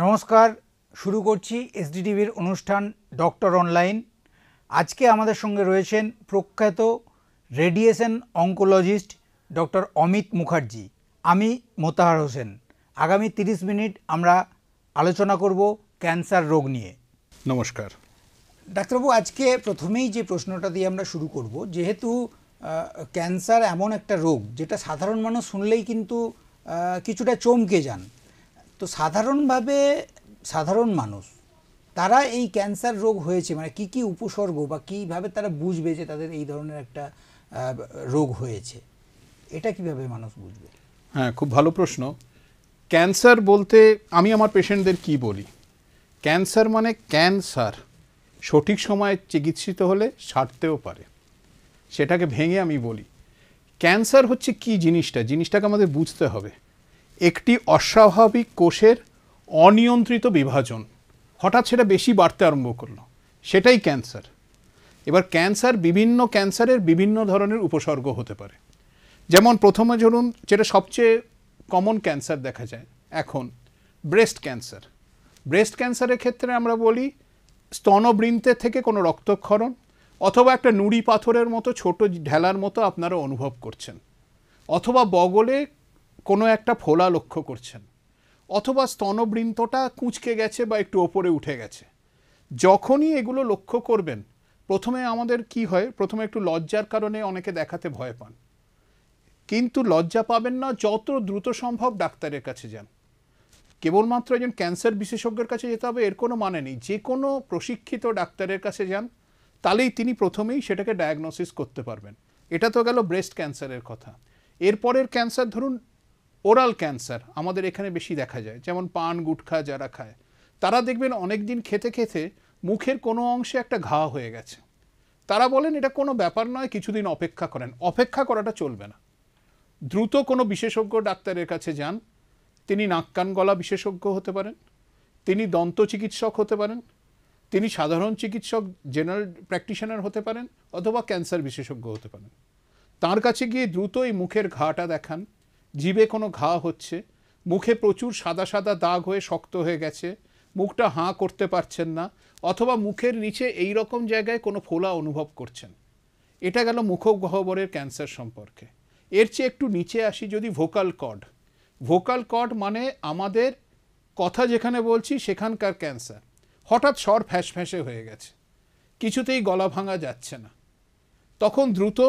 নমস্কার, শুরু করছি এসডিটিভির অনুষ্ঠান ডক্টর অনলাইন। আজকে আমাদের সঙ্গে রয়েছেন প্রখ্যাত radiation oncologist doctor Amit Mukherjee. আমি মোতাহার হোসেন। আগামী 30 মিনিট আমরা আলোচনা করব ক্যান্সার রোগ নিয়ে। নমস্কার ডাক্তারবাবু, আজকে প্রথমেই যে প্রশ্নটা দিয়ে আমরা শুরু করব, যেহেতু ক্যান্সার এমন একটা রোগ যেটা সাধারণ মানুষ শুনলেই কিন্তু কিছুটা চমকে যান, তো সাধারণভাবে সাধারণ মানুষ তারা এই ক্যান্সার রোগ হয়েছে মানে কি কি উপসর্গ বা কীভাবে তারা বুঝবে যে তাদের এই ধরনের একটা রোগ হয়েছে, এটা কিভাবে মানুষ বুঝবে? হ্যাঁ, খুব ভালো প্রশ্ন। ক্যান্সার বলতে আমি আমার পেশেন্টদের কি বলি, ক্যান্সার মানে ক্যান্সার, সঠিক সময়ে চিকিৎসিত হলে সারতেও পারে, সেটাকে ভেঙে আমি বলি ক্যান্সার হচ্ছে কি জিনিসটাকে আমাদের বুঝতে হবে। একটি অস্বাভাবিক কোষের অনিয়ন্ত্রিত বিভাজন, হঠাৎ সেটা বেশি বাড়তে আরম্ভ করলো, সেটাই ক্যান্সার। এবার ক্যান্সারের বিভিন্ন ধরনের উপসর্গ হতে পারে। যেমন প্রথমে ধরুন, যেটা সবচেয়ে কমন ক্যান্সার দেখা যায় এখন, ব্রেস্ট ক্যান্সারের ক্ষেত্রে আমরা বলি স্তনবৃন্তের থেকে কোনো রক্তক্ষরণ অথবা একটা নুড়ি পাথরের মতো ছোট ঢেলার মতো আপনারা অনুভব করছেন, অথবা বগলে কোনো একটা ফোলা লক্ষ্য করছেন, অথবা স্তনবৃন্তটা কুঁচকে গেছে বা একটু ওপরে উঠে গেছে। যখনই এগুলো লক্ষ্য করবেন, প্রথমে আমাদের কি হয়, প্রথমে একটু লজ্জার কারণে অনেকে দেখাতে ভয় পান, কিন্তু লজ্জা পাবেন না, যত দ্রুত সম্ভব ডাক্তারের কাছে যান। কেবলমাত্র একজন ক্যান্সার বিশেষজ্ঞের কাছে যেতে হবে এর কোনো মানে নেই, যে কোনো প্রশিক্ষিত ডাক্তারের কাছে যান, তাহলেই তিনি প্রথমেই সেটাকে ডায়াগনোসিস করতে পারবেন। এটা তো গেল ব্রেস্ট ক্যান্সারের কথা। এরপরের ক্যান্সার ধরুন ওরাল ক্যান্সার, আমাদের এখানে বেশি দেখা যায়। যেমন পান গুটখা যারা খায় তারা দেখবেন অনেক দিন খেতে খেতে মুখের কোনো অংশে একটা ঘা হয়ে গেছে। তারা বলেন এটা কোনো ব্যাপার নয়, কিছুদিন অপেক্ষা করেন। অপেক্ষা করাটা চলবে না, দ্রুত কোনো বিশেষজ্ঞ ডাক্তারের কাছে যান। তিনি নাক কান গলা বিশেষজ্ঞ হতে পারেন, তিনি দন্ত চিকিৎসক হতে পারেন, তিনি সাধারণ চিকিৎসক জেনারেল প্র্যাকটিশনার হতে পারেন, অথবা ক্যান্সার বিশেষজ্ঞ হতে পারেন। তার কাছে গিয়ে দ্রুত এই মুখের ঘাটা দেখান। জিভে কোনো ঘা হচ্ছে, মুখে প্রচুর সাদা সাদা দাগ হয়ে শক্ত হয়ে গেছে, মুখটা হাঁ করতে পারছেন না, অথবা মুখের নিচে এই রকম জায়গায় কোনো ফোলা অনুভব করছেন। এটা গেল মুখগহ্বরের ক্যান্সার সম্পর্কে। এর চেয়ে একটু নিচে আসি, যদি ভোকাল কর্ড মানে আমাদের কথা যেখানে বলছি সেখানকার ক্যান্সার। হঠাৎ স্বর ফ্যাঁসে হয়ে গেছে, কিছুতেই গলা ভাঙা যাচ্ছে না, তখন দ্রুত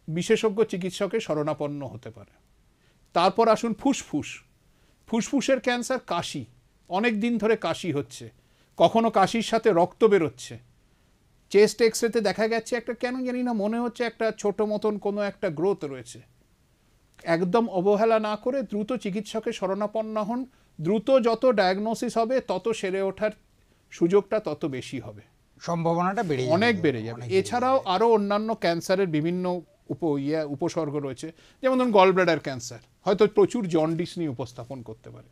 বিশেষজ্ঞ চিকিৎসকের শরণাপন্ন হতে পারে। তারপর আসুন ফুসফুসের ক্যান্সার, কাশি, অনেক দিন ধরে কাশি হচ্ছে, কখনো কাশির সাথে রক্ত বেরোচ্ছে, চেস্ট এক্সরেতে দেখা গেছে একটা কেন জানি না মনে হচ্ছে একটা ছোট মতন কোনো একটা গ্রোথ রয়েছে। একদম অবহেলা না করে দ্রুত চিকিৎসকের শরণাপন্ন হন। দ্রুত যত ডায়াগনোসিস হবে তত সেরে ওঠার সুযোগটা তত বেশি হবে, সম্ভাবনাটা অনেক বেড়ে যাবে। এছাড়াও আরও অন্যান্য ক্যান্সারের বিভিন্ন উপসর্গ রয়েছে। যেমন ধরুন গলব্লাডার ক্যান্সার হয়তো প্রচুর জন্ডিস নিয়ে উপস্থাপন করতে পারে।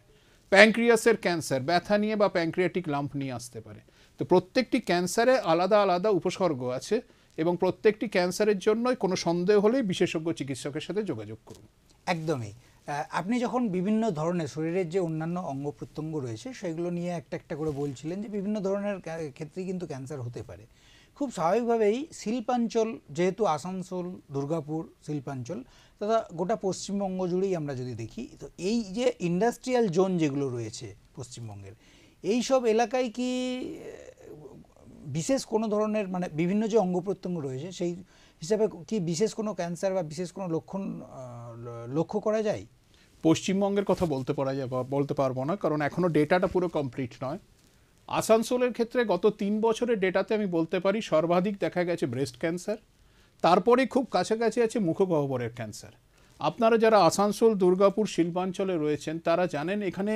প্যানক্রিয়াসের ক্যান্সার ব্যথা নিয়ে বা প্যানক্রিয়াটিক লাম্প নিয়ে আসতে পারে। তো প্রত্যেকটি ক্যান্সারে আলাদা আলাদা উপসর্গ আছে, এবং প্রত্যেকটি ক্যান্সারের জন্যই কোনো সন্দেহ হলেই বিশেষজ্ঞ চিকিৎসকের সাথে যোগাযোগ করুন। একদমই। আপনি যখন বিভিন্ন ধরনের শরীরের যে অন্যান্য অঙ্গ প্রত্যঙ্গ রয়েছে সেগুলো নিয়ে একটা একটা করে বলছিলেন যে বিভিন্ন ধরনের ক্ষেত্রেই কিন্তু ক্যান্সার হতে পারে। খুব স্বাভাবিকভাবেই শিল্পাঞ্চল, যেহেতু আসানসোল, দুর্গাপুর শিল্পাঞ্চল তথা গোটা পশ্চিমবঙ্গ জুড়েই আমরা যদি দেখি, তো এই যে ইন্ডাস্ট্রিয়াল জোন যেগুলো রয়েছে পশ্চিমবঙ্গের, এই সব এলাকায় কি বিশেষ কোনো ধরনের মানে বিভিন্ন যে অঙ্গ প্রত্যঙ্গ রয়েছে সেই হিসাবে কি বিশেষ কোনো ক্যান্সার বা বিশেষ কোনো লক্ষণ লক্ষ্য করা যায়? পশ্চিমবঙ্গের কথা বলতে পারবো না, কারণ এখনও ডেটাটা পুরো কমপ্লিট নয়। আসানসোলের ক্ষেত্রে গত 3 বছরের ডেটাতে আমি বলতে পারি সর্বাধিক দেখা গেছে ব্রেস্ট ক্যান্সার, তারপরে খুব কাছাকাছি আছে মুখগহ্বরের ক্যান্সার। আপনারা যারা আসানসোল, দুর্গাপুর শিল্পাঞ্চলে রয়েছেন তারা জানেন এখানে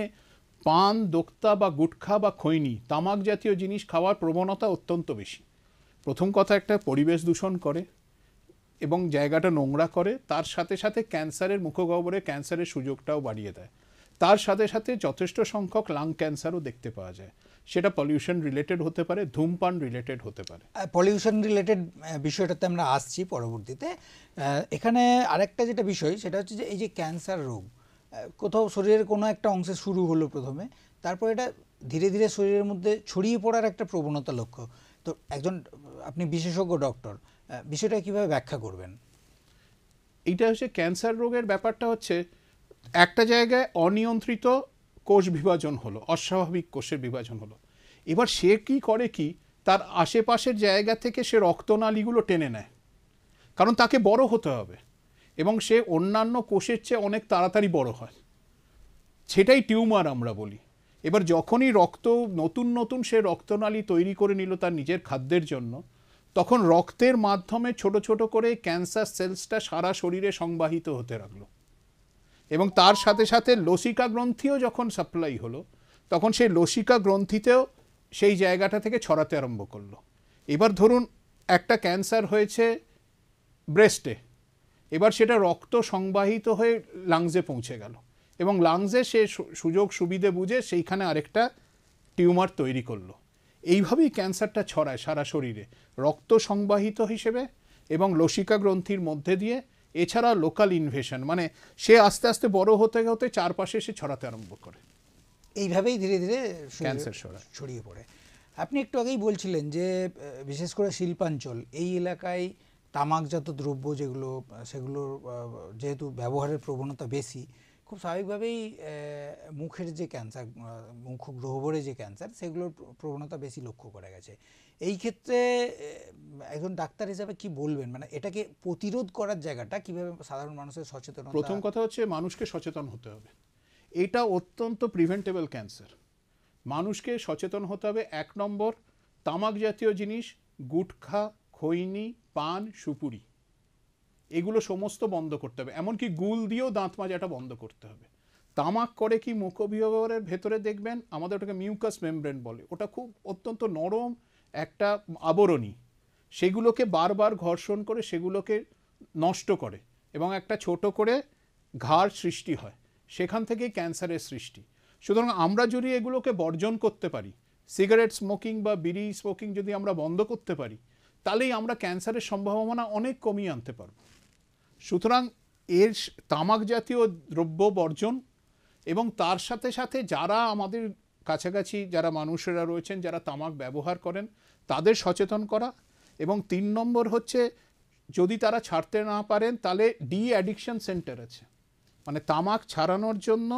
পান, দোক্তা বা গুটখা বা খৈনি, তামাক জাতীয় জিনিস খাওয়ার প্রবণতা অত্যন্ত বেশি। প্রথম কথা, একটা পরিবেশ দূষণ করে এবং জায়গাটা নোংরা করে, তার সাথে সাথে ক্যান্সারের, মুখগহ্বরে ক্যান্সারের সুযোগটাও বাড়িয়ে দেয়। তার সাথে সাথে যথেষ্ট সংখ্যক লাং ক্যান্সারও দেখতে পাওয়া যায়। সেটা পলিউশন রিলেটেড হতে পারে, ধূমপান রিলেটেড হতে পারে। পলিউশন রিলেটেড বিষয়টাতে আমরা আসছি পরবর্তীতে। এখানে আরেকটা যেটা বিষয় সেটা হচ্ছে যে এই যে ক্যান্সার রোগ কোথাও শরীরের কোনো একটা অংশে শুরু হলো প্রথমে, তারপর এটা ধীরে ধীরে শরীরের মধ্যে ছড়িয়ে পড়ার একটা প্রবণতা লক্ষ্য। তো একজন আপনি বিশেষজ্ঞ ডক্টর, বিষয়টা কিভাবে ব্যাখ্যা করবেন? এইটা হচ্ছে ক্যান্সার রোগের ব্যাপারটা হচ্ছে একটা জায়গায় অনিয়ন্ত্রিত কোষ বিভাজন হলো, অস্বাভাবিক কোষের বিভাজন হলো। এবার সে কি করে কি, তার আশেপাশের জায়গা থেকে সে রক্তনালীগুলো টেনে নেয়, কারণ তাকে বড় হতে হবে এবং সে অন্যান্য কোষের চেয়ে অনেক তাড়াতাড়ি বড় হয়, সেটাই টিউমার আমরা বলি। এবার যখনই নতুন নতুন সে রক্তনালী তৈরি করে নিল তার নিজের খাদ্যের জন্য, তখন রক্তের মাধ্যমে ছোট ছোট করে ক্যান্সার সেলসটা সারা শরীরে সংবাহিত হতে লাগলো এবং তার সাথে সাথে লসিকা গ্রন্থিও যখন সাপ্লাই হলো, তখন সেই লসিকা গ্রন্থিতেও সেই জায়গাটা থেকে ছড়াতে আরম্ভ করলো। এবার ধরুন একটা ক্যান্সার হয়েছে ব্রেস্টে, এবার সেটা রক্ত সংবাহিত হয়ে লাংসে পৌঁছে গেল এবং লাংসে সে সুযোগ সুবিধে বুঝে সেইখানে আরেকটা টিউমার তৈরি করলো। এইভাবেই ক্যান্সারটা ছড়ায় সারা শরীরে, রক্ত সংবাহিত হিসেবে এবং লসিকা গ্রন্থির মধ্যে দিয়ে, এছাড়া লোকাল ইনভেশন, মানে সে আস্তে আস্তে বড় হতে হতে চারপাশে সে ছড়াতে আরম্ভ করে, এইভাবেই ধীরে ধীরে ক্যান্সার ছড়িয়ে পড়ে। আপনি একটু আগেই বলছিলেন যে বিশেষ করে শিল্পাঞ্চল এই এলাকায় তামাকজাত দ্রব্য যেগুলো, সেগুলোর যেহেতু ব্যবহারের প্রবণতা বেশি, খুব স্বাভাবিকভাবেই মুখের যে ক্যান্সার, মুখ গহ্বরে যে ক্যান্সার, সেগুলোর প্রবণতা বেশি লক্ষ্য করা গেছে। এই ক্ষেত্রে একজন ডাক্তার হিসাবে কি বলবেন, মানে এটাকে প্রতিরোধ করার জায়গাটা কিভাবে সাধারণ মানুষের সচেতনতা? প্রথম কথা হচ্ছে মানুষকে সচেতন হতে হবে, এটা অত্যন্ত প্রিভেন্টেবল ক্যান্সার। মানুষকে সচেতন হতে হবে। ১ নম্বর, তামাক জাতীয় জিনিস, গুটখা, খৈনি, পান, সুপুরি, এগুলো সমস্ত বন্ধ করতে হবে। এমনকি গুল দিয়েও দাঁত মাজাটা বন্ধ করতে হবে। তামাক করে কি মুখবিহবরের ভেতরে দেখবেন, আমাদের ওটাকে মিউকাস মেমব্রেন বলে, ওটা খুব অত্যন্ত নরম একটা আবরণী, সেগুলোকে বারবার ঘর্ষণ করে সেগুলোকে নষ্ট করে এবং একটা ছোট করে ঘাড় সৃষ্টি হয়, সেখান থেকেই ক্যান্সারের সৃষ্টি। সুতরাং আমরা যদি এগুলোকে বর্জন করতে পারি, সিগারেট স্মোকিং বা বিড়ি স্মোকিং যদি আমরা বন্ধ করতে পারি, তাহলেই আমরা ক্যান্সারের সম্ভাবনা অনেক কমিয়ে আনতে পারব। সুতরাং এর তামাক জাতীয় দ্রব্য বর্জন এবং তার সাথে সাথে যারা আমাদের কাছাকাছি যারা মানুষেরা রয়েছেন যারা তামাক ব্যবহার করেন তাদের সচেতন করা, এবং ৩ নম্বর হচ্ছে যদি তারা ছাড়তে না পারেন তাহলে ডি অ্যাডিকশন সেন্টার আছে, মানে তামাক ছাড়ানোর জন্য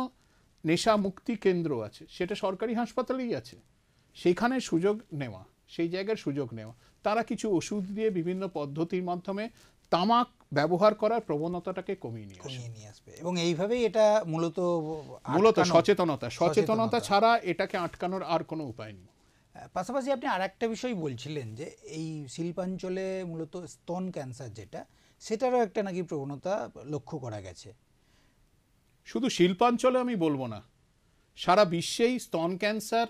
নেশা মুক্তি কেন্দ্র আছে, সেটা সরকারি হাসপাতালেই আছে, সেখানে সুযোগ নেওয়া, সেই জায়গার সুযোগ নেওয়া, তারা কিছু ওষুধ দিয়ে বিভিন্ন পদ্ধতির মাধ্যমে তামাক ব্যবহার করার প্রবণতাটাকে কমিয়ে নিয়ে আসবে। এবং এইভাবেই এটা মূলত সচেতনতা ছাড়া এটাকে আটকানোর আর কোনো উপায় নেই। পাশাপাশি আপনি আর একটা বিষয় বলছিলেন যে এই শিল্পাঞ্চলে মূলত স্তন ক্যান্সার যেটা, সেটারও একটা নাকি প্রবণতা লক্ষ্য করা গেছে। শুধু শিল্পাঞ্চলে আমি বলবো না, সারা বিশ্বেই স্তন ক্যান্সার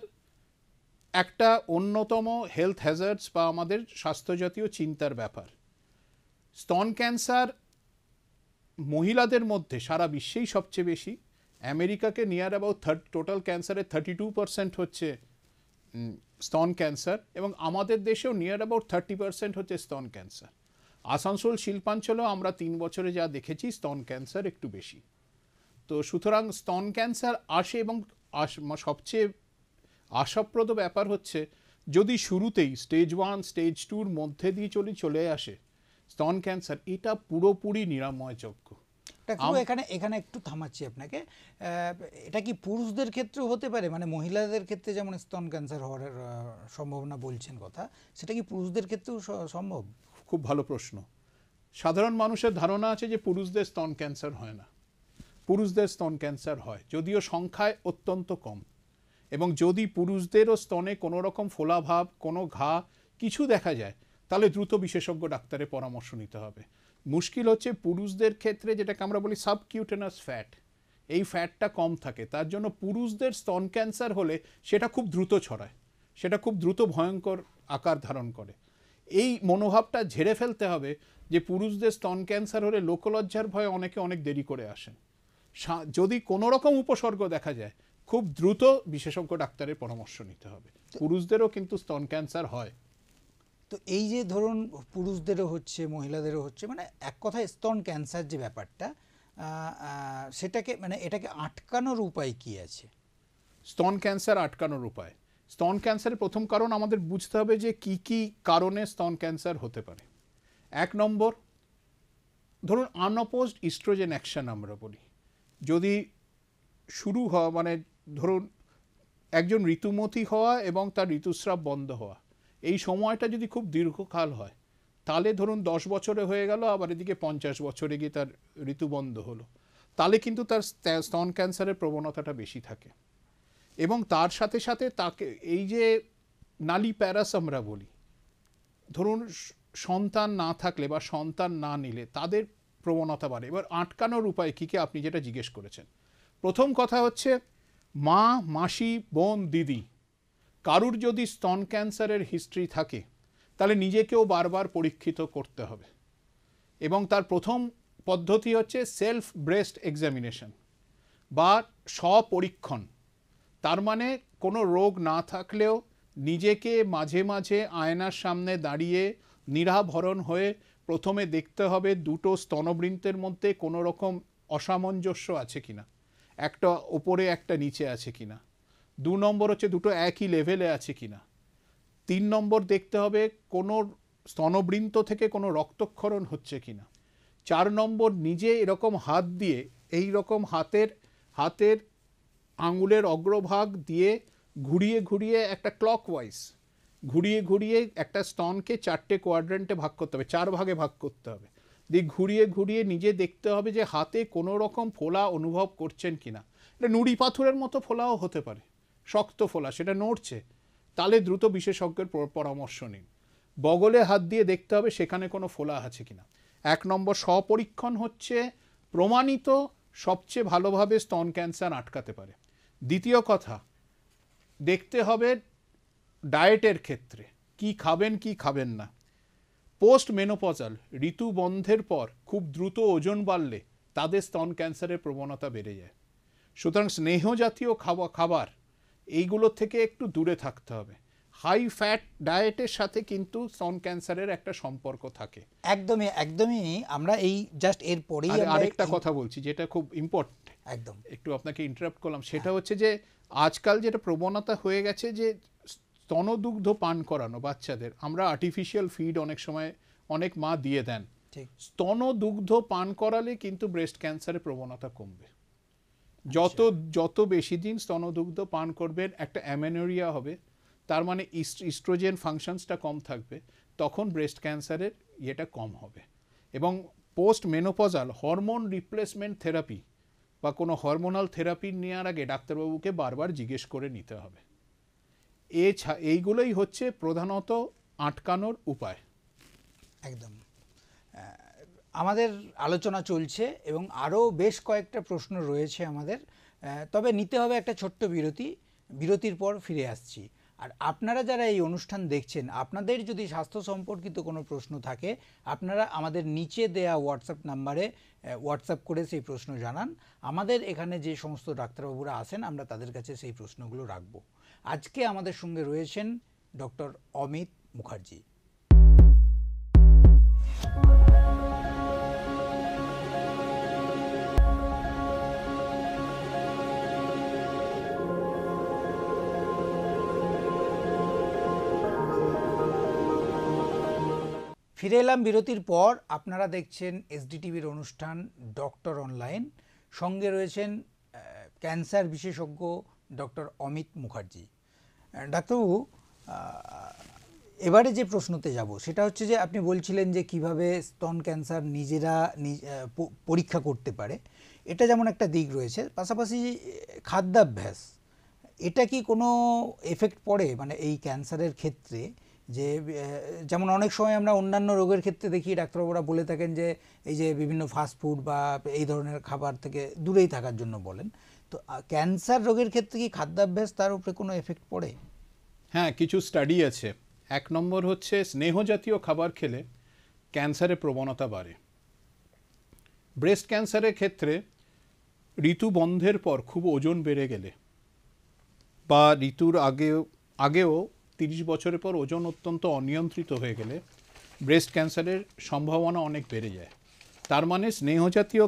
একটা অন্যতম হেলথ হ্যাজার্ডস বা আমাদের স্বাস্থ্যজাতীয় চিন্তার ব্যাপার। স্তন ক্যান্সার মহিলাদের মধ্যে সারা বিশ্বেই সবচেয়ে বেশি। আমেরিকাকে নিয়ার অ্যাবাউট টোটাল ক্যান্সারের 32% হচ্ছে স্তন ক্যান্সার, এবং আমাদের দেশেও নিয়ার অ্যাবাউট 30% হচ্ছে স্তন ক্যান্সার। আসানসোল শিল্পাঞ্চলেও আমরা 3 বছরে যা দেখেছি স্তন ক্যান্সার একটু বেশি। তো সুতরাং স্তন ক্যান্সার আসে, এবং সবচেয়ে আশাপ্রদ ব্যাপার হচ্ছে যদি শুরুতেই স্টেজ 1 স্টেজ 2-র মধ্যে দিয়ে চলে আসে স্তন ক্যান্সার, এটা পুরোপুরি নিরাময়যোগ্য। এখানে একটু থামাচ্ছি আপনাকে। এটা কি পুরুষদের ক্ষেত্রেও হতে পারে, মানে মহিলাদের ক্ষেত্রে যেমন স্তন ক্যান্সার হওয়ার সম্ভাবনা বলছেন কথা, সেটা কি পুরুষদের ক্ষেত্রেও সম্ভব? খুব ভালো প্রশ্ন। সাধারণ মানুষের ধারণা আছে যে পুরুষদের স্তন ক্যান্সার হয় না। পুরুষদের স্তন ক্যান্সার হয়, যদিও সংখ্যায় অত্যন্ত কম, এবং যদি পুরুষদেরও স্তনে কোনো রকম ফোলাভাব, কোনো ঘা কিছু দেখা যায়, তাহলে দ্রুত বিশেষজ্ঞ ডাক্তারের পরামর্শ নিতে হবে। মুশকিল হচ্ছে পুরুষদের ক্ষেত্রে যেটাকে আমরা বলি সাবকিউটেনাস ফ্যাট, এই ফ্যাটটা কম থাকে, তার জন্য পুরুষদের স্তন ক্যান্সার হলে সেটা খুব দ্রুত ছড়ায়, সেটা খুব দ্রুত ভয়ঙ্কর আকার ধারণ করে। এই মনোভাবটা ঝেড়ে ফেলতে হবে যে পুরুষদের স্তন ক্যান্সার হলে লোকলজ্জার ভয়ে অনেকে অনেক দেরি করে আসেন। যদি কোনো রকম উপসর্গ দেখা যায়, খুব দ্রুত বিশেষজ্ঞ ডাক্তারের পরামর্শ নিতে হবে। পুরুষদেরও কিন্তু স্তন ক্যান্সার হয়। তো এই যে ধরুন পুরুষদেরও হচ্ছে, মহিলাদেরও হচ্ছে, মানে এক কথায় স্তন ক্যান্সার যে ব্যাপারটা, সেটাকে মানে এটাকে আটকানোর উপায় কি আছে? স্তন ক্যান্সার আটকানোর উপায়। স্তন ক্যান্সারের প্রথম কারণ আমাদের বুঝতে হবে যে কি কি কারণে স্তন ক্যান্সার হতে পারে। 1 নম্বর, ধরুন আনঅপোজড ইস্ট্রোজেন অ্যাকশন আমরা বলি, যদি শুরু হওয়া মানে ধরুন একজন ঋতুমতী হওয়া এবং তার ঋতুস্রাব বন্ধ হওয়া, এই সময়টা যদি খুব দীর্ঘকাল হয়, তাহলে ধরুন 10 বছরে হয়ে গেল, আবার এদিকে 50 বছরে গিয়ে তার ঋতু বন্ধ হলো, তাহলে কিন্তু তার স্তন ক্যান্সারের প্রবণতাটা বেশি থাকে। এবং তার সাথে সাথে তাকে এই যে নালি প্যারাস আমরা বলি, ধরুন সন্তান না থাকলে বা সন্তান না নিলে তাদের প্রবণতা বাড়ে। এবার আটকানোর উপায় কী কী আপনি যেটা জিজ্ঞেস করেছেন, প্রথম কথা হচ্ছে মা, মাসি, বোন, দিদি কারুর যদি স্তন ক্যান্সারের হিস্ট্রি থাকে তাহলে নিজেকেও বারবার পরীক্ষিত করতে হবে। এবং তার প্রথম পদ্ধতি হচ্ছে সেলফ ব্রেস্ট এক্সামিনেশন বা স্বপরীক্ষণ। তার মানে কোনো রোগ না থাকলেও নিজেকে মাঝে মাঝে আয়নার সামনে দাঁড়িয়ে নিরাভরণ হয়ে প্রথমে দেখতে হবে দুটো স্তনবৃন্তের মধ্যে কোনো রকম অসামঞ্জস্য আছে কিনা, একটা ওপরে একটা নিচে আছে কিনা। 2 নম্বর হচ্ছে দুটো একই লেভেলে আছে কিনা। 3 নম্বর দেখতে হবে কোনো স্তনবৃন্ত থেকে কোনো রক্তক্ষরণ হচ্ছে কিনা। 4 নম্বর নিজে এরকম হাত দিয়ে এই রকম হাতের আঙুলের অগ্রভাগ দিয়ে ঘুরিয়ে ঘুরিয়ে একটা ক্লকওয়াইজ ঘুরিয়ে ঘুরিয়ে একটা স্তনকে 4টে কোয়াড্রেন্টে ভাগ করতে হবে, 4 ভাগে ভাগ করতে হবে। দিয়ে ঘুরিয়ে ঘুরিয়ে নিজে দেখতে হবে যে হাতে কোনো রকম ফোলা অনুভব করছেন কিনা। এটা নুড়ি পাথরের মতো ফোলাও হতে পারে, শক্ত ফোলা, সেটা নড়ছে, তাহলে দ্রুত বিশেষজ্ঞের পরামর্শ নিন। বগলে হাত দিয়ে দেখতে হবে সেখানে কোনো ফোলা আছে কিনা। 1 নম্বর স্বপরীক্ষণ হচ্ছে প্রমাণিত সবচেয়ে ভালোভাবে স্তন ক্যান্সার আটকাতে পারে। দ্বিতীয় কথা, দেখতে হবে ডায়েটের ক্ষেত্রে কি খাবেন কি খাবেন না। পোস্ট মেনোপজাল ঋতু বন্ধের পর খুব দ্রুত ওজন বাড়লে তাদের স্তন ক্যান্সারের প্রবণতা বেড়ে যায়। সুতরাং স্নেহ জাতীয় খাবার এইগুলোর থেকে একটু দূরে থাকতে হবে। হাই ফ্যাট ডায়েটের সাথে কিন্তু স্তন ক্যান্সারের একটা সম্পর্ক থাকে। একদমই একদমই। আমরা এই জাস্ট এর পরেই আরেকটা কথা বলছি যেটা খুব ইম্পর্টেন্ট, একদম একটু আপনাকে ইন্টারাপ্ট করলাম, সেটা হচ্ছে যে আজকাল যেটা প্রবণতা হয়ে গেছে যে স্তনদুগ্ধ পান করানো বাচ্চাদের, আমরা আর্টিফিশিয়াল ফিড অনেক সময় অনেক মা দিয়ে দেন, স্তনদুগ্ধ পান করালে কিন্তু ব্রেস্ট ক্যান্সারের প্রবণতা কমবে। যত বেশি দিন স্তনদুগ্ধ পান করবেন, একটা অ্যামেনোরিয়া হবে, তার মানে ইস্ট্রোজেন ফাংশনসটা কম থাকবে, তখন ব্রেস্ট ক্যান্সারের ইয়েটা কম হবে। এবং post menopausal hormone replacement therapy বা কোনো হরমোনাল থেরাপি নেওয়ার আগে ডাক্তারবাবুকে বারবার জিজ্ঞেস করে নিতে হবে। এইগুলোই হচ্ছে প্রধানত আটকানোর উপায়। একদম। আমাদের আলোচনা চলছে এবং আরও বেশ কয়েকটা প্রশ্ন রয়েছে আমাদের, তবে নিতে হবে একটা ছোট্ট বিরতির পর ফিরে আসছি। আর আপনারা যারা এই অনুষ্ঠান দেখছেন, আপনাদের যদি স্বাস্থ্য সম্পর্কিত কোনো প্রশ্ন থাকে, আপনারা আমাদের নিচে দেয়া হোয়াটসঅ্যাপ নাম্বারে হোয়াটসঅ্যাপ করে সেই প্রশ্ন জানান। আমাদের এখানে যে সমস্ত ডাক্তারবাবুরা আসেন, আমরা তাদের কাছে সেই প্রশ্নগুলো রাখব। আজকে আমাদের সঙ্গে রয়েছেন ডক্টর অমিত মুখার্জি। ফিরে এলাম বিরতির পর। আপনারা দেখছেন এসডিটিভির অনুষ্ঠান ডক্টর অনলাইন। সঙ্গে রয়েছেন ক্যান্সার বিশেষজ্ঞ ডক্টর অমিত মুখার্জি। ডাক্তারবাবু, এবারে যে প্রশ্নতে যাব সেটা হচ্ছে যে আপনি বলছিলেন যে কিভাবে স্তন ক্যান্সার নিজেরা পরীক্ষা করতে পারে। এটা যেমন একটা দিক রয়েছে, পাশাপাশি খাদ্যাভ্যাস, এটা কি কোনো এফেক্ট পড়ে মানে এই ক্যান্সারের ক্ষেত্রে? যে যেমন অনেক সময় আমরা অন্যান্য রোগের ক্ষেত্রে দেখি ডাক্তারবাবুরা বলে থাকেন যে এই যে বিভিন্ন ফাস্টফুড বা এই ধরনের খাবার থেকে দূরেই থাকার জন্য বলেন, তো ক্যান্সার রোগের ক্ষেত্রে কি খাদ্যাভ্যাস তার উপরে কোনো এফেক্ট পড়ে? হ্যাঁ, কিছু স্টাডি আছে। 1 নম্বর হচ্ছে স্নেহ জাতীয় খাবার খেলে ক্যান্সারের প্রবণতা বাড়ে। ব্রেস্ট ক্যান্সারের ক্ষেত্রে ঋতু বন্ধের পর খুব ওজন বেড়ে গেলে বা ঋতুর আগেও 30 বছরের পর ওজন অত্যন্ত অনিয়ন্ত্রিত হয়ে গেলে ব্রেস্ট ক্যান্সারের সম্ভাবনা অনেক বেড়ে যায়। তার মানে স্নেহজাতীয়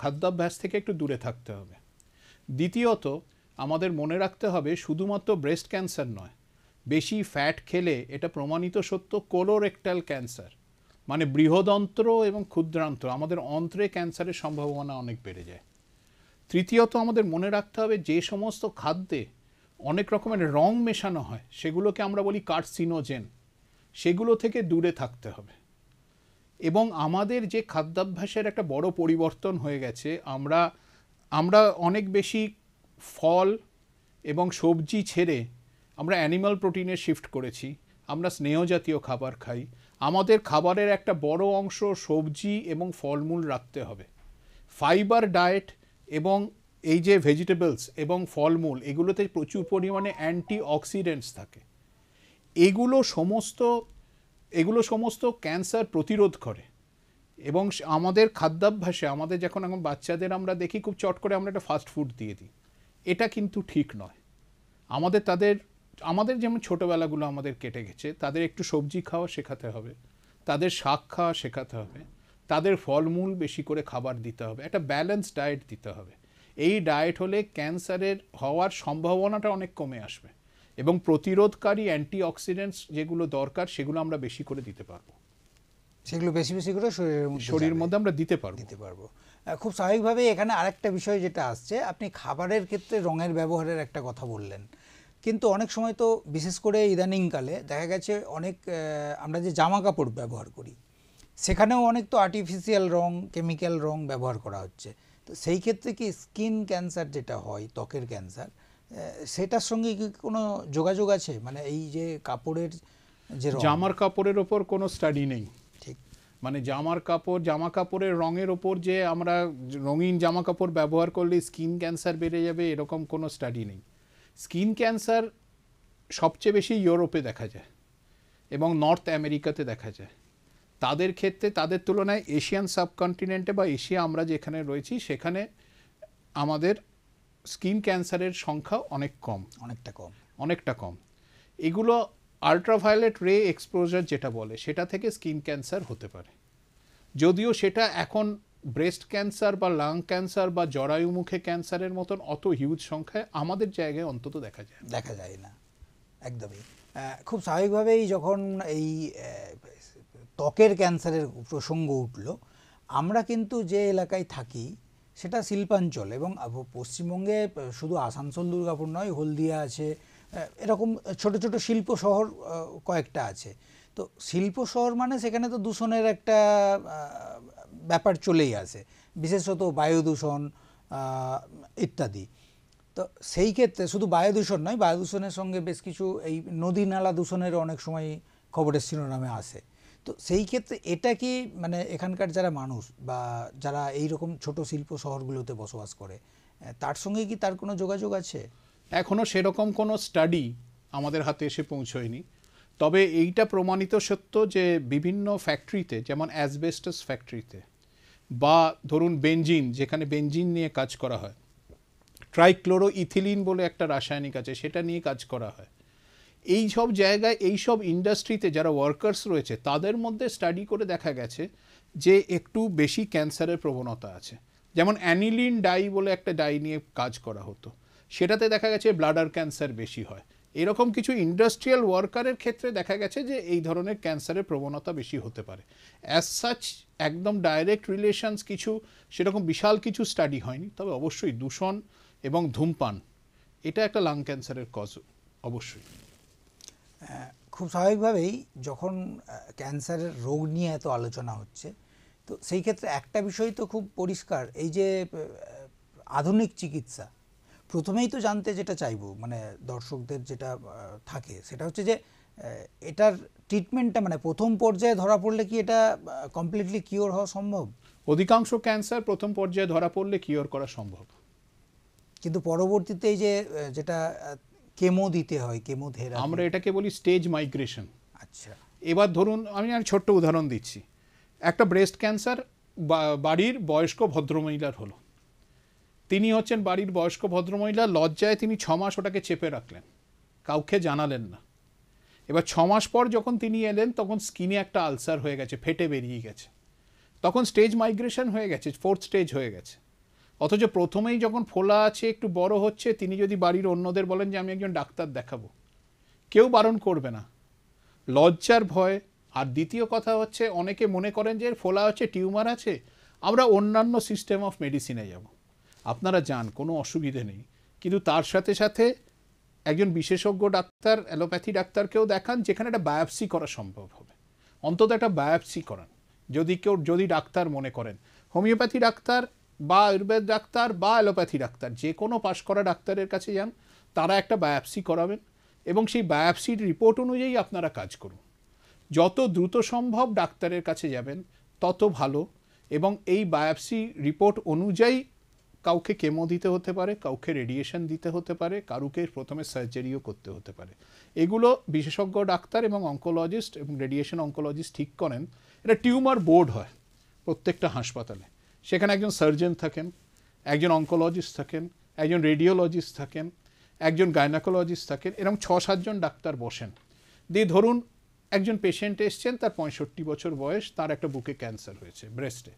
খাদ্যাভ্যাস থেকে একটু দূরে থাকতে হবে। দ্বিতীয়ত, আমাদের মনে রাখতে হবে শুধুমাত্র ব্রেস্ট ক্যান্সার নয়, বেশি ফ্যাট খেলে এটা প্রমাণিত সত্য কোলোরেক্টাল ক্যান্সার, মানে বৃহদন্ত্র এবং ক্ষুদ্রান্ত্র, আমাদের অন্ত্রে ক্যান্সারের সম্ভাবনা অনেক বেড়ে যায়। তৃতীয়ত আমাদের মনে রাখতে হবে যে সমস্ত খাদ্যে অনেক রকমের রং মেশানো হয় সেগুলোকে আমরা বলি কার্সিনোজেন, সেগুলো থেকে দূরে থাকতে হবে। এবং আমাদের যে খাদ্যাভ্যাসের একটা বড় পরিবর্তন হয়ে গেছে, আমরা অনেক বেশি ফল এবং সবজি ছেড়ে আমরা অ্যানিমাল প্রোটিনে শিফট করেছি, আমরা স্নেহ জাতীয় খাবার খাই। আমাদের খাবারের একটা বড় অংশ সবজি এবং ফলমূল রাখতে হবে। ফাইবার ডায়েট এবং এই যে ভেজিটেবলস এবং ফলমূল, এগুলোতে প্রচুর পরিমাণে অ্যান্টি অক্সিডেন্টস থাকে। এগুলো সমস্ত ক্যান্সার প্রতিরোধ করে। এবং আমাদের খাদ্যাভ্যাসে আমাদের যখন এখন বাচ্চাদের আমরা দেখি খুব চট করে আমরা একটা ফাস্ট ফুড দিয়ে দিই, এটা কিন্তু ঠিক নয়। আমাদের যেমন ছোটোবেলাগুলো আমাদের কেটে গেছে, তাদের একটু সবজি খাওয়া শেখাতে হবে, তাদের শাক খাওয়া শেখাতে হবে, তাদের ফলমূল বেশি করে খাবার দিতে হবে, একটা ব্যালেন্স ডায়েট দিতে হবে। এই ডায়েট হলে ক্যান্সারের হওয়ার সম্ভাবনাটা অনেক কমে আসবে এবং প্রতিরোধকারী অ্যান্টিঅক্সিডেন্টস যেগুলো দরকার সেগুলো আমরা বেশি করে দিতে পারবো, সেগুলো বেশি বেশি করে শরীরের মধ্যে আমরা দিতে পারবো। খুব স্বাভাবিকভাবে এখানে আরেকটা বিষয় যেটা আসছে, আপনি খাবারের ক্ষেত্রে রঙের ব্যবহারের একটা কথা বললেন, কিন্তু অনেক সময় তো বিশেষ করে ইদানিংকালে দেখা গেছে অনেক আমরা যে জামা কাপড় ব্যবহার করি সেখানেও অনেক তো আর্টিফিশিয়াল রং, কেমিক্যাল রং ব্যবহার করা হচ্ছে। তো সেই ক্ষেত্রে কি স্কিন ক্যান্সার যেটা হয়, ত্বকের ক্যান্সার, সেটার সঙ্গে কি কোনো যোগাযোগ আছে? মানে এই যে কাপড়ের যে জামার কাপড়ের ওপর কোনো স্টাডি নেই। ঠিক, মানে জামা কাপড়ের রঙের ওপর যে আমরা রঙিন জামা কাপড় ব্যবহার করলে স্কিন ক্যান্সার বেড়ে যাবে এরকম কোনো স্টাডি নেই। স্কিন ক্যান্সার সবচেয়ে বেশি ইউরোপে দেখা যায় এবং নর্থ আমেরিকাতে দেখা যায়। তাদের ক্ষেত্রে তাদের তুলনায় এশিয়ান সাবকন্টিনেন্টে বা এশিয়া আমরা যেখানে রয়েছি সেখানে আমাদের স্কিন ক্যান্সারের সংখ্যা অনেকটা কম। এগুলো আল্ট্রাভায়োলেট রে এক্সপোজার যেটা বলে সেটা থেকে স্কিন ক্যান্সার হতে পারে, যদিও সেটা এখন ব্রেস্ট ক্যান্সার বা লাং ক্যান্সার বা জরায়ুমুখে ক্যান্সারের মতন অত হিউজ সংখ্যায় আমাদের জায়গায় অন্তত দেখা যায় না একদমই। খুব স্বাভাবিকভাবেই যখন এই ত্বকের ক্যান্সারের প্রসঙ্গ উঠল, আমরা কিন্তু যে এলাকায় থাকি সেটা শিল্পাঞ্চল, এবং পশ্চিমবঙ্গে শুধু আসানসোল, দুর্গাপুর নয়, হলদিয়া আছে, এরকম ছোট ছোট শিল্প শহর কয়েকটা আছে। তো শিল্প শহর মানে সেখানে তো দূষণের একটা ব্যাপার চলেই আসে, বিশেষত বায়ু দূষণ ইত্যাদি। তো সেই ক্ষেত্রে শুধু বায়ু দূষণ নয়, বায়ু দূষণের সঙ্গে বেশ কিছু এই নদী নালা দূষণের অনেক সময় খবরের শিরোনামে আসে। তো সেই ক্ষেত্রে এটা কি মানে এখানকার যারা মানুষ বা যারা এই রকম ছোট শিল্প শহরগুলোতে বসবাস করে তার সঙ্গে কি তার কোনো যোগাযোগ আছে? এখনও সেরকম কোনো স্টাডি আমাদের হাতে এসে পৌঁছয়নি। তবে এইটা প্রমাণিত সত্য যে বিভিন্ন ফ্যাক্টরিতে, যেমন অ্যাসবেস্টাস ফ্যাক্টরিতে বা ধরুন বেনজিন, যেখানে বেনজিন নিয়ে কাজ করা হয়, ট্রাইক্লোরো ইথিলিন বলে একটা রাসায়নিক আছে সেটা নিয়ে কাজ করা হয়, এই সব জায়গায় এই সব ইন্ডাস্ট্রিতে যারা ওয়ার্কার্স রয়েছে তাদের মধ্যে স্টাডি করে দেখা গেছে যে একটু বেশি ক্যান্সারের প্রবণতা আছে। যেমন অ্যানিলিন ডাই বলে একটা ডাই নিয়ে কাজ করা হতো, সেটাতে দেখা গেছে ব্লাডার ক্যান্সার বেশি হয়। এরকম কিছু ইন্ডাস্ট্রিয়াল ওয়ার্কারের ক্ষেত্রে দেখা গেছে যে এই ধরনের ক্যান্সারের প্রবণতা বেশি হতে পারে। অ্যাজ সাচ একদম ডাইরেক্ট রিলেশনস কিছু সেরকম বিশাল কিছু স্টাডি হয়নি, তবে অবশ্যই দূষণ এবং ধূমপান এটা একটা লাং ক্যান্সারের কজ অবশ্যই। খুব স্বাভাবিকভাবেই যখন ক্যান্সারের রোগ নিয়ে এত আলোচনা হচ্ছে, তো সেই ক্ষেত্রে একটা বিষয় তো খুব পরিষ্কার, এই যে আধুনিক চিকিৎসা, প্রথমেই তো জানতে যেটা চাইবো মানে দর্শকদের যেটা থাকে সেটা হচ্ছে যে এটার ট্রিটমেন্টটা মানে প্রথম পর্যায়ে ধরা পড়লে কি এটা কমপ্লিটলি কিওর হওয়া সম্ভব? অধিকাংশ ক্যান্সার প্রথম পর্যায়ে ধরা পড়লে কিওর করা সম্ভব, কিন্তু পরবর্তীতে এই যে যেটা কেমো দিতে হয়, কেমোথেরাপি, আমরা এটাকে বলি স্টেজ মাইগ্রেশন। আচ্ছা, এবার ধরুন আমি ছোট্ট উদাহরণ দিচ্ছি, একটা ব্রেস্ট ক্যান্সার বাড়ির বয়স্ক ভদ্রমহিলার হলো, তিনি হচ্ছেন বাড়ির বয়স্ক ভদ্রমহিলা, লজ্জায় তিনি 6 মাস ওটাকে চেপে রাখলেন, কাউকে জানালেন না। এবার 6 মাস পর যখন তিনি এলেন তখন স্কিনে একটা আলসার হয়ে গেছে, ফেটে বেরিয়ে গেছে, তখন স্টেজ মাইগ্রেশন হয়ে গেছে, 4th স্টেজ হয়ে গেছে। অথচ প্রথমেই যখন ফোলা আছে, একটু বড় হচ্ছে, তিনি যদি বাড়ির অন্যদের বলেন যে আমি একজন ডাক্তার দেখাবো, কেউ বারণ করবে না, লজ্জার ভয়। আর দ্বিতীয় কথা হচ্ছে, অনেকে মনে করেন যে ফোলা হচ্ছে, টিউমার আছে, আমরা অন্যান্য সিস্টেম অফ মেডিসিনে যাব। আপনারা যান, কোনো অসুবিধে নেই, কিন্তু তার সাথে সাথে একজন বিশেষজ্ঞ ডাক্তার, অ্যালোপ্যাথি ডাক্তারকেও দেখান, যেখানে একটা বায়োপসি করা সম্ভব হবে। অন্তত একটা বায়োপসি করান যদি ডাক্তার মনে করেন। হোমিওপ্যাথি ডাক্তার বা আয়ুর্বেদ ডাক্তার বা অ্যালোপ্যাথি ডাক্তার, যে কোনো পাশ করা ডাক্তারের কাছে যান, তারা একটা বায়োপসি করাবেন এবং সেই বায়োপসির রিপোর্ট অনুযায়ী আপনারা কাজ করুন। যত দ্রুত সম্ভব ডাক্তারের কাছে যাবেন তত ভালো। এবং এই বায়োপসি রিপোর্ট অনুযায়ী কাউকে কেমো দিতে হতে পারে, কাউকে রেডিয়েশন দিতে হতে পারে, কারুকে প্রথমে সার্জারিও করতে হতে পারে। এগুলো বিশেষজ্ঞ ডাক্তার এবং অঙ্কোলজিস্ট এবং রেডিয়েশন অঙ্কোলজিস্ট ঠিক করেন। এটা টিউমার বোর্ড হয় প্রত্যেকটা হাসপাতালে, সেখানে একজন সার্জন থাকেন, একজন অঙ্কোলজিস্ট থাকেন, একজন রেডিওলজিস্ট থাকেন, একজন গাইনোকোলজিস্ট থাকেন, এরকম 6-7 জন ডাক্তার বসেন। দিয়ে ধরুন একজন পেশেন্ট এসছেন, তার 65 বছর বয়স, তার একটা বুকে ক্যান্সার হয়েছে, ব্রেস্টে।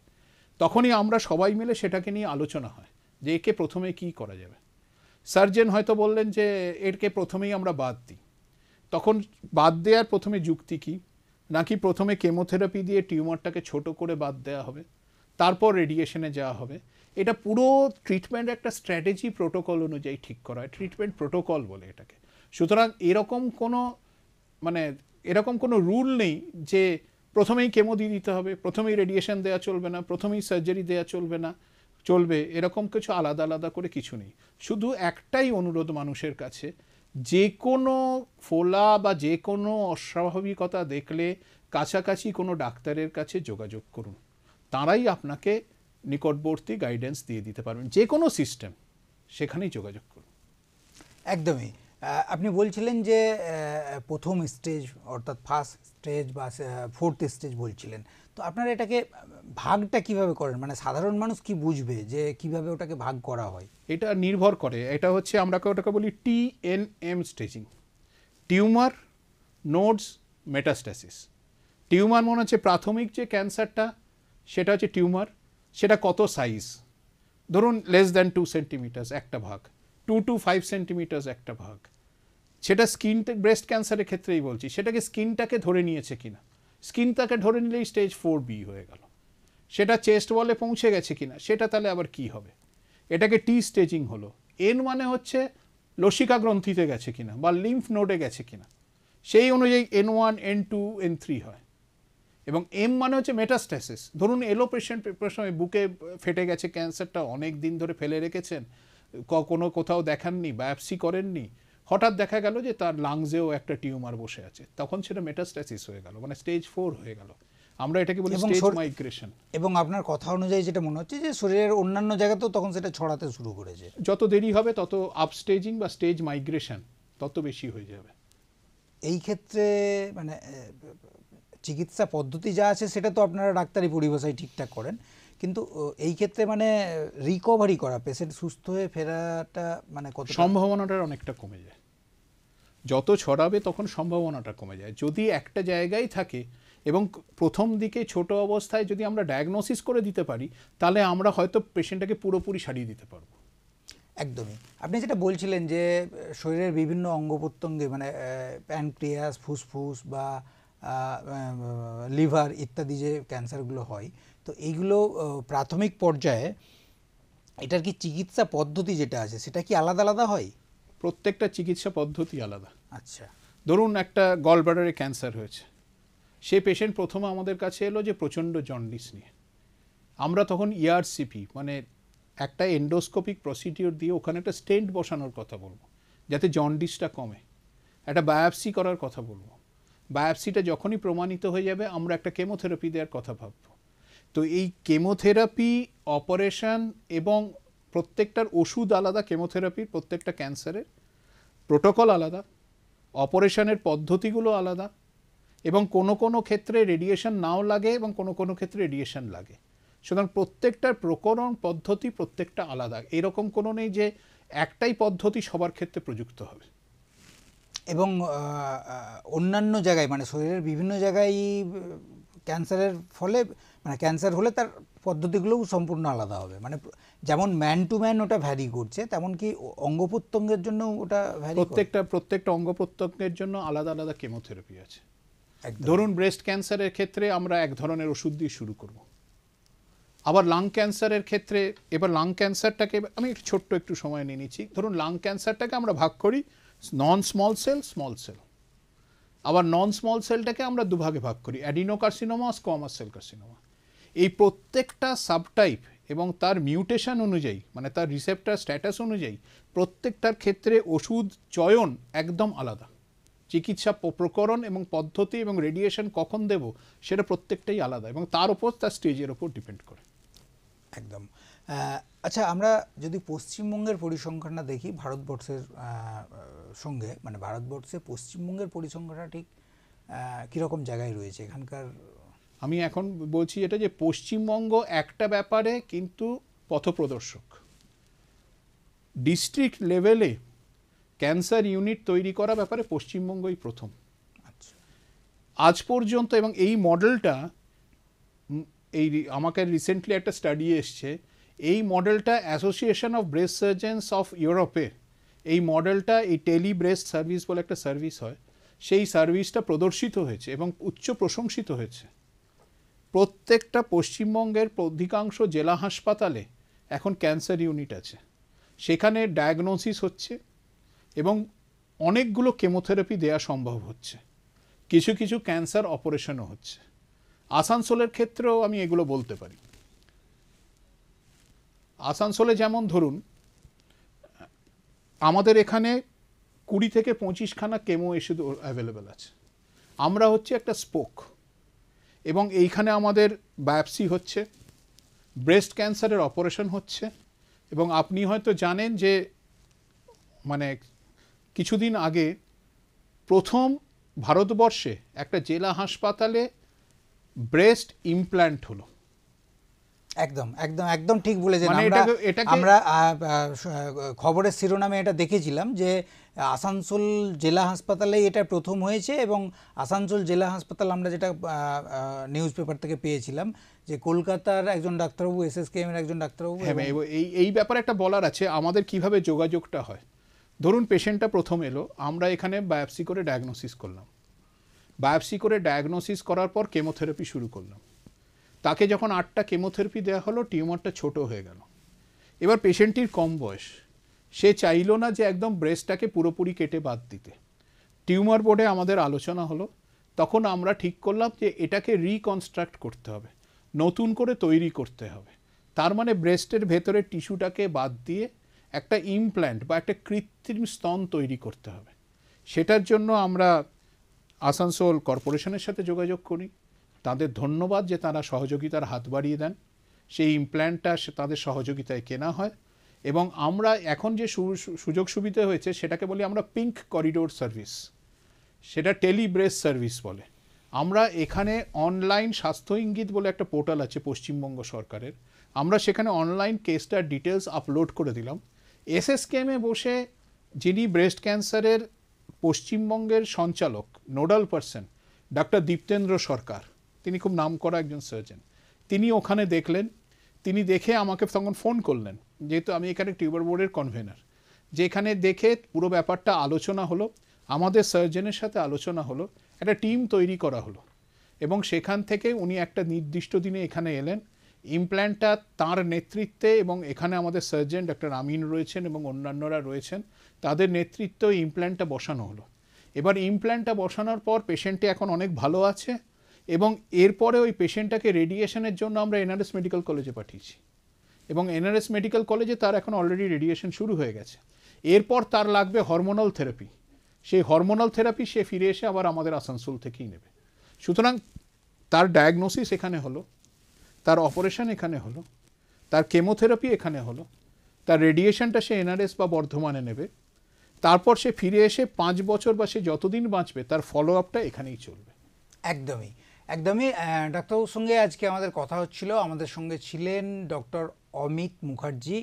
তখনই আমরা সবাই মিলে সেটাকে নিয়ে আলোচনা হয় যে একে প্রথমে কি করা যাবে। সার্জন হয়তো বললেন যে এরকে প্রথমেই আমরা বাদ দিই। তখন বাদ দেওয়ার প্রথমে যুক্তি কি, নাকি প্রথমে কেমোথেরাপি দিয়ে টিউমারটাকে ছোট করে বাদ দেওয়া হবে, তারপর রেডিয়েশনে যাওয়া হবে, এটা পুরো ট্রিটমেন্ট একটা স্ট্র্যাটেজি প্রোটোকল অনুযায়ী ঠিক করা হয়, ট্রিটমেন্ট প্রোটোকল বলে এটাকে। সুতরাং এরকম কোনো রুল নেই যে প্রথমেই কেমো দিয়ে দিতে হবে, প্রথমেই রেডিয়েশন দেওয়া চলবে না, প্রথমেই সার্জারি দেওয়া চলবে, এরকম কিছু আলাদা আলাদা করে কিছু নেই। শুধু একটাই অনুরোধ মানুষের কাছে, যে কোনো ফোলা বা যে কোনো অস্বাভাবিকতা দেখলে কাছাকাছি কোনো ডাক্তারের কাছে যোগাযোগ করুন। তাঁরাই আপনাকে নিকটবর্তী গাইডেন্স দিয়ে দিতে পারবেন, যে কোনো সিস্টেম, সেখানেই যোগাযোগ করুন। একদমই। আপনি বলছিলেন যে প্রথম স্টেজ অর্থাৎ ফার্স্ট স্টেজ বা ফোর্থ স্টেজ বলছিলেন, তো আপনারা এটাকে ভাগটা কিভাবে করেন, মানে সাধারণ মানুষ কি বুঝবে যে কিভাবে ওটাকে ভাগ করা হয়? এটা নির্ভর করে, এটা হচ্ছে আমরা ওটাকে বলি TNM staging, tumour, nodes, metastasis. Tumour মনে হচ্ছে প্রাথমিক যে ক্যান্সারটা, সেটা হচ্ছে টিউমার, সেটা কত সাইজ, ধরুন লেস দ্যান 2 সেন্টিমিটার্স একটা ভাগ, 2 to 5 সেন্টিমিটার্স একটা ভাগ। সেটা ব্রেস্ট ক্যান্সারের ক্ষেত্রেই বলছি, সেটাকে স্কিনটাকে ধরে নিয়েছে কিনা, স্কিনটাকে ধরে নিলেই স্টেজ 4B হয়ে গেল। সেটা চেস্ট ওয়ালে পৌঁছে গেছে কিনা, সেটা তাহলে আবার কি হবে, এটাকে T স্টেজিং হলো। N মানে হচ্ছে লসিকা গ্রন্থিতে গেছে কিনা বা লিম্ফ নোডে গেছে কিনা, সেই অনুযায়ী N1, N2, N3 হয়। এবং M মানে হচ্ছে মেটাস্ট্যাসিস। ধরুন এলো পেশেন্ট প্রথমে বুকে ফেটে গেছে, ক্যান্সারটা অনেক দিন ধরে ফেলে রেখেছেন, কোথাও দেখাননি, বায়োপসি করেননি, হঠাৎ দেখা গেল যে তার লাংসেও একটা টিউমার বসে আছে, তখন সেটা মেটাস্ট্যাসিস হয়ে গেল, মানে স্টেজ 4 হয়ে গেল। আমরা এটাকে বলি স্টেজ মাইগ্রেশন। এবং আপনার কথা অনুযায়ী যেটা মনে হচ্ছে যে শরীরের অন্যান্য জায়গাতেও তখন সেটা ছড়াতে শুরু করেছে। যত দেরি হবে তত আপস্টেজিং বা স্টেজ মাইগ্রেশন তত বেশি হয়ে যাবে। এই ক্ষেত্রে মানে চিকিৎসা পদ্ধতি যা আছে সেটা তো আপনারা ডাক্তারি পরিভাষায় ঠিকঠাক করেন, কিন্তু এই ক্ষেত্রে মানে রিকভারি করা, পেশেন্ট সুস্থ হয়ে ফেরাটা মানে কত সম্ভাবনাটা অনেকটা কমে যায়। যত ছড়াবে তখন সম্ভাবনাটা কমে যায়। যদি একটা জায়গায় থাকে এবং প্রথম দিকে ছোট অবস্থায় যদি আমরা ডায়াগনোসিস করে দিতে পারি, তাহলে আমরা হয়তো পেশেন্টটাকে পুরোপুরি সারিয়ে দিতে পারবো। একদমই। আপনি যেটা বলছিলেন যে শরীরের বিভিন্ন অঙ্গ প্রত্যঙ্গে মানে প্যানক্রিয়াস, ফুসফুস বা লিভার ইত্যাদি যে ক্যান্সারগুলো হয়, তো এইগুলো প্রাথমিক পর্যায়ে এটার কি চিকিৎসা পদ্ধতি যেটা আছে সেটা কি আলাদা আলাদা হয়? প্রত্যেকটা চিকিৎসা পদ্ধতি আলাদা। আচ্ছা। ধরুন একটা গলব্লাডারে ক্যান্সার হয়েছে, সেই পেশেন্ট প্রথমে আমাদের কাছে এলো যে প্রচণ্ড জন্ডিস নিয়ে। আমরা তখন ERCP মানে একটা এন্ডোস্কোপিক প্রসিডিওর দিয়ে ওখানে একটা স্টেন্ট বসানোর কথা বলবো যাতে জন্ডিসটা কমে, একটা বায়োপসি করার কথা বলবো। বায়োপসিটা যখনই প্রমাণিত হয়ে যাবে আমরা একটা কেমোথেরাপি দেওয়ার কথা ভাববো। তো এই কেমোথেরাপি, অপারেশন এবং প্রত্যেকটার ওষুধ আলাদা, কেমোথেরাপির প্রত্যেকটা ক্যান্সারের প্রোটোকল আলাদা, অপারেশনের পদ্ধতিগুলো আলাদা, এবং কোনো কোনো ক্ষেত্রে রেডিয়েশন নাও লাগে এবং কোনো কোনো ক্ষেত্রে রেডিয়েশন লাগে। সুতরাং প্রত্যেকটার প্রকরণ পদ্ধতি প্রত্যেকটা আলাদা, এরকম কোনো নেই যে একটাই পদ্ধতি সবার ক্ষেত্রে প্রযুক্ত হবে। এবং অন্যান্য জায়গায় মানে শরীরের বিভিন্ন জায়গায় ক্যান্সারের ফলে মানে ক্যান্সার হলে তার পদ্ধতিগুলোও সম্পূর্ণ আলাদা হবে, মানে যেমন ম্যান টু ম্যান ওটা ভ্যারি করছে, তেমন কি অঙ্গ প্রত্যঙ্গের জন্য ওটা ভ্যারি প্রত্যেকটা অঙ্গ প্রত্যঙ্গের জন্য আলাদা আলাদা কেমোথেরাপি আছে। একদম। ধরুন ব্রেস্ট ক্যান্সারের ক্ষেত্রে আমরা এক ধরনের ওষুধ দিয়ে শুরু করব, আবার লাং ক্যান্সারের ক্ষেত্রে, এবার লাং ক্যান্সারটাকে আমি ছোট্ট একটু সময় নিয়ে নিচ্ছি। ধরুন লাং ক্যান্সারটাকে আমরা ভাগ করি non small cell, small cell. আবার নন স্মল সেলটাকে আমরা দুভাগে ভাগ করি, অ্যাডিনোকার্সিনোমা, স্কোয়ামাস সেল কার্সিনোমা। এই প্রত্যেকটা সাবটাইপ এবং তার মিউটেশন অনুযায়ী, মানে তার রিসেপ্টর স্ট্যাটাস অনুযায়ী প্রত্যেকটার ক্ষেত্রে ওষুধ চয়ন একদম আলাদা। চিকিৎসা প্রকরণ এবং পদ্ধতি এবং রেডিয়েশন কখন দেব সেটা প্রত্যেকটাই আলাদা, এবং তার উপর তার স্টেজের ওপর ডিপেন্ড করে। একদম। আচ্ছা, আমরা যদি পশ্চিমবঙ্গের পরিসংখ্যানটা দেখি ভারতবর্ষের সঙ্গে, মানে ভারতবর্ষে পশ্চিমবঙ্গের পরিসংখ্যানটা ঠিক কীরকম জায়গায় রয়েছে এখানকার? আমি এখন বলছি এটা যে পশ্চিমবঙ্গ একটা ব্যাপারে কিন্তু পথপ্রদর্শক। ডিস্ট্রিক্ট লেভেলে ক্যান্সার ইউনিট তৈরি করা ব্যাপারে পশ্চিমবঙ্গই প্রথম। আচ্ছা। আজ পর্যন্ত, এবং এই মডেলটা এই আমাকে রিসেন্টলি একটা স্টাডি এসছে, এই মডেলটা association of breast surgeons of ইউরোপে এই মডেলটা, এই টেলি ব্রেস্ট সার্ভিস বলে একটা সার্ভিস হয়, সেই সার্ভিসটা প্রদর্শিত হয়েছে এবং উচ্চ প্রশংসিত হয়েছে। প্রত্যেকটা পশ্চিমবঙ্গের অধিকাংশ জেলা হাসপাতালে এখন ক্যান্সার ইউনিট আছে, সেখানে ডায়াগনোসিস হচ্ছে এবং অনেকগুলো কেমোথেরাপি দেওয়া সম্ভব হচ্ছে, কিছু কিছু ক্যান্সার অপারেশনও হচ্ছে। আসানসোলের ক্ষেত্রেও আমি এগুলো বলতে পারি। আসানসোলে যেমন ধরুন আমাদের এখানে 20 থেকে 25খানা কেমো এসে অ্যাভেলেবেল আছে। আমরা হচ্ছে একটা স্পোক, এবং এইখানে আমাদের বায়োপসি হচ্ছে, ব্রেস্ট ক্যান্সারের অপারেশন হচ্ছে। এবং আপনি হয়তো জানেন যে মানে কিছুদিন আগে প্রথম ভারতবর্ষে একটা জেলা হাসপাতালে ব্রেস্ট ইমপ্ল্যান্ট হলো। একদম একদম একদম ঠিক বলেছেন। মানে আমরা খবরের শিরোনামে এটা দেখেছিলাম যে আসানসোল জেলা হাসপাতালে এটা প্রথম হয়েছে, এবং আসানসোল জেলা হাসপাতাল আমরা যেটা নিউজ পেপার থেকে পেয়েছিলাম যে কলকাতার একজন ডাক্তারবাবু, এসএসকেএম এর একজন ডাক্তারবাবু। হ্যাঁ, এই ব্যাপারে একটা বলার আছে আমাদের কিভাবে যোগাযোগটা হয়। ধরুন পেশেন্টটা প্রথম এলো, আমরা এখানে বায়োপসি করে ডায়াগনোসিস করলাম। বায়োপসি করে ডায়াগনোসিস করার পর কেমোথেরাপি শুরু করলাম। তাকে যখন 8টা কেমোথেরাপি দেওয়া হলো, টিউমারটা ছোট হয়ে গেল। এবার পেশেন্টটির কম বয়স, সে চাইলো না যে একদম ব্রেস্টটাকে পুরোপুরি কেটে বাদ দিতে। টিউমার বোর্ডে আমাদের আলোচনা হলো, তখন আমরা ঠিক করলাম যে এটাকে রিকনস্ট্রাক্ট করতে হবে, নতুন করে তৈরি করতে হবে। তার মানে ব্রেস্টের ভেতরের টিস্যুটাকে বাদ দিয়ে একটা ইমপ্ল্যান্ট বা একটা কৃত্রিম স্তন তৈরি করতে হবে। সেটার জন্য আমরা আসানসোল কর্পোরেশনের সাথে যোগাযোগ করি, তাদের ধন্যবাদ যে তারা সহযোগিতার হাত বাড়িয়ে দেন। সেই ইমপ্ল্যান্টটা তাদের সহযোগিতায় কেনা হয়, এবং আমরা এখন যে সুযোগ সুবিধা হয়েছে সেটাকে বলি আমরা পিঙ্ক করিডোর সার্ভিস, সেটা টেলি ব্রেস্ট সার্ভিস বলে। আমরা এখানে অনলাইন স্বাস্থ্য ইঙ্গিত বলে একটা পোর্টাল আছে পশ্চিমবঙ্গ সরকারের, আমরা সেখানে অনলাইন কেসটার ডিটেলস আপলোড করে দিলাম। এসএসকেএমে বসে যিনি ব্রেস্ট ক্যান্সারের পশ্চিমবঙ্গের সঞ্চালক, নোডাল পার্সন ডাক্তার দীপ্তেন্দ্র সরকার, তিনি খুব নামকরা একজন সার্জন, তিনি ওখানে দেখলেন। তিনি দেখে আমাকে তখন ফোন করলেন, যেহেতু আমি এখানে টিউমার বোর্ডের কনভেনার, যে এখানে দেখে পুরো ব্যাপারটা আলোচনা হলো, আমাদের সার্জনের সাথে আলোচনা হলো, একটা টিম তৈরি করা হলো, এবং সেখান থেকে উনি একটা নির্দিষ্ট দিনে এখানে এলেন। ইমপ্ল্যান্টটা তার নেতৃত্বে, এবং এখানে আমাদের সার্জন ডাক্তার আমিন রয়েছেন এবং অন্যান্যরা রয়েছেন, তাদের নেতৃত্বে ইমপ্ল্যান্টটা বসানো হলো। এবার ইমপ্ল্যান্টটা বসানোর পর পেশেন্টটি এখন অনেক ভালো আছে, এবং এরপরে ওই পেশেন্টটাকে রেডিয়েশনের জন্য আমরা এনআরএস মেডিকেল কলেজে পাঠিয়েছি, এবং এনআরএস মেডিকেল কলেজে তার এখন অলরেডি রেডিয়েশন শুরু হয়ে গেছে। এরপর তার লাগবে হরমোনাল থেরাপি, সেই হরমোনাল থেরাপি সে ফিরে এসে আবার আমাদের আসানসোল থেকেই নেবে। সুতরাং তার ডায়াগনোসিস এখানে হলো, তার অপারেশন এখানে হলো, তার কেমোথেরাপি এখানে হলো, তার রেডিয়েশনটা সে এনআরএস বা বর্ধমানে নেবে, তারপর সে ফিরে এসে 5 বছর বা সে যতদিন বাঁচবে তার ফলো আপটা এখানেই চলবে। একদমই একদমই। ডাক্তারবাবুর সঙ্গে আজকে আমাদের কথা হচ্ছিল, আমাদের সঙ্গে ছিলেন ডক্টর অমিত মুখার্জি,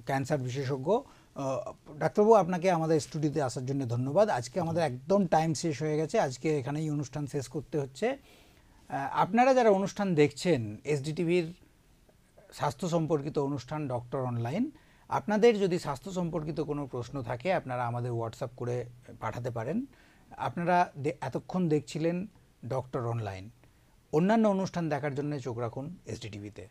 ক্যান্সার বিশেষজ্ঞ। ডাক্তারবাবু, আপনাকে আমাদের স্টুডিওতে আসার জন্য ধন্যবাদ। আজকে আমাদের একদম টাইম শেষ হয়ে গেছে, আজকে এখানেই অনুষ্ঠান শেষ করতে হচ্ছে। আপনারা যারা অনুষ্ঠান দেখছেন এসডিটিভির স্বাস্থ্য সম্পর্কিত অনুষ্ঠান ডক্টর অনলাইন, আপনাদের যদি স্বাস্থ্য সম্পর্কিত কোনো প্রশ্ন থাকে আপনারা আমাদের হোয়াটসঅ্যাপ করে পাঠাতে পারেন। আপনারা এতক্ষণ দেখছিলেন ডক্টর অনলাইন। অন্যান্য অনুষ্ঠান দেখার জন্য চোখ রাখুন এসডিটিভিতে।